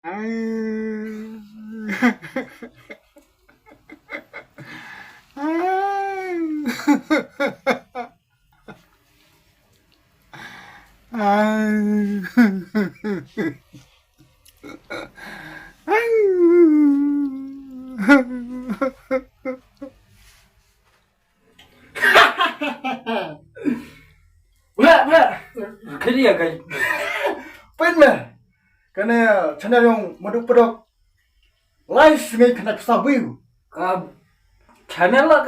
Kaya guys. Pwede mo. Kaya channel yung maduk-padok. Live ngay kena sabiw. Ka channel lah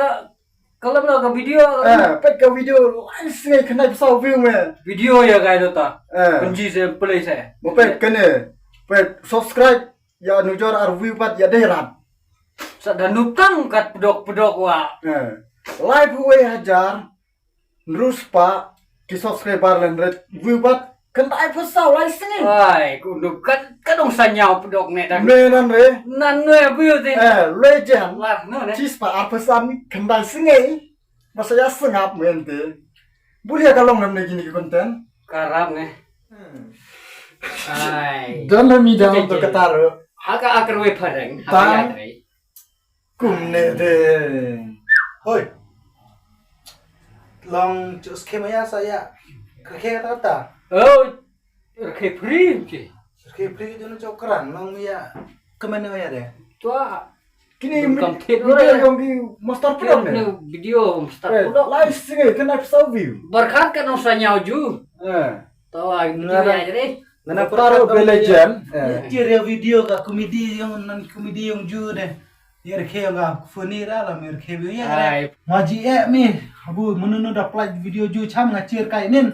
kalau ka video. Pwede ka video live ngay kena sabiw mo. Video ya guys ta. Kunci saya play saya. Mo pwede kena. Pwede subscribe ya nujor review pat ya derat. Sa danupang kat pedok-pedok wa. Live we hajar. Terus pak di subscriber lan review pat kena ai pasau live ngay. Ai kundup kan dong sanyau pedok ne dan. Nan re. Nan ne view te. Legend. Lah no ne. Cis pak apa sam kena singai. Masa ya sengap mente. Boleh kalau ngamne gini konten. Karam ne. Ai. Dalam midang untuk ketaruh. Haka akar we padang. Tang. Kumne de. Hoi. Long just came ya saya. Kakek kata. Oh. Ke prim ke. Kakek pergi jono cokran long ya. Kemana ya deh? Tua. Kini Bukan video yang di master plan ne. Video start pedok. Live singai kena episode view. Berkat kan dong sanyau ju. Tahu video aja deh. Nana taruh be legend. Dia video ka komedi yang non komedi yang ju deh. Ya kakek ka funny lah mer kakek ya. Ai. Maji mi. Abu menunu dah play video ju cham ngacir kai nin.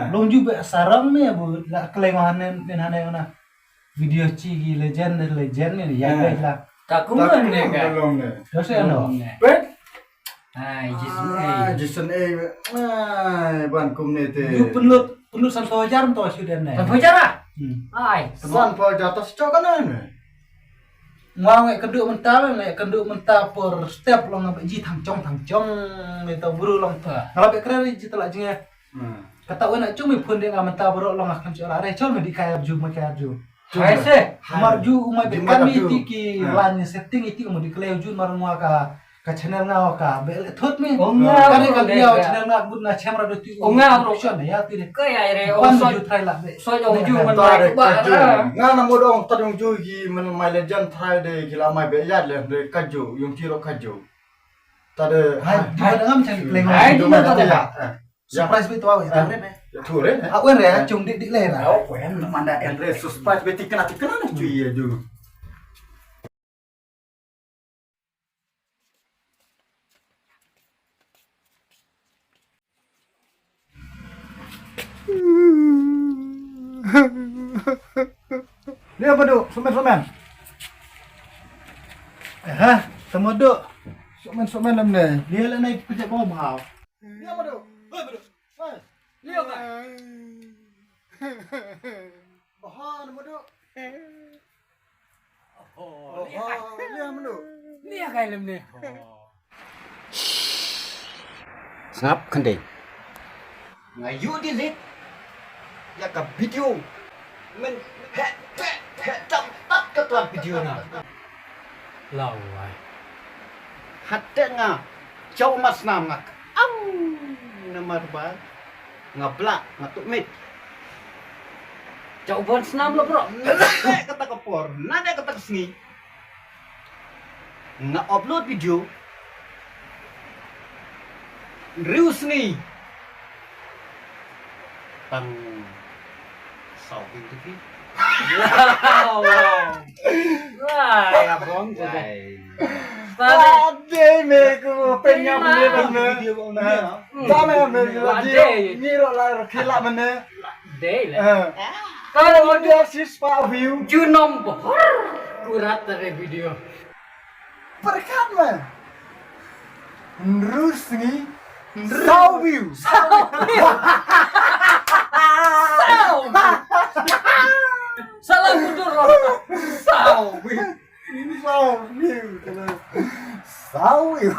Long ju be sarang mi abu la kelengahan nin hana na. Video cigi legend ni ya lah. Takuman ne kan. Belum ne. Dosa no. Bet. Ai Jason A. Ai ban kumne te. Ju penlut santo ajar to sudah ne. Apa cara? Ai. San pa atas cokanan. Ngawang keduk mentah per step long ngabek ji thang chong ni tau buru long. Ngabek keren ji telak jingnya. Kata nak cumi pun dia mentah buru long akan cora re chol me di kaya ju me kaya ju. Hai se. Amar ju umai kami tiki lan setting itu mau di kleu ju mar mua ka channel ngaw ka bel thot me. Kare ka dia channel ngaw bun na chamra do tu. Ngaw option ya tu de. Kaya re Pan ju try lah be. So jong ju man mai ba. Ngana mo dong tadong ju gi man mai legend try de gila mai be yad le de kaju yung tiro kaju. Tade Hai di mana ngam cari kleu. Hai di mana ya. Surprise be tu awak ya re be. Ya tu re. Awen re cung dik le ra. Oh, wen mandaendre surprise be tikana na cuy ya ju. Dia apa tu? Somen. Temu duk. Somen nam ne. Dia lah naik pejak bawah bau. Dia apa tu? Hei. Lihat kan. Bahan nama tu. Oh, Dia apa tu? lihat kan lem ni. Snap kandai. Ngayu di lit. Ya ka video. Men he tam tat ka tuan video na. Lau ai. Hatte nga. Chow mas nam ngak. Namar ba. Ngabla ngatumit. Coba senam lo bro. Kata kapor. Nada kata kesini. Nga-upload video. Reus ni. Tang sau pintu ki. Wow. Wah, ya bong jadi. Ade me ko penya mene bane. Video bau na. Dame me ni ro la khila mene. Deh lah. Kalau dia siswa view. Junom kurat dari video. Berkat mah. Terus ni. Sau view. Salah mundur loh. Sau view. Ini sau view. Sau view.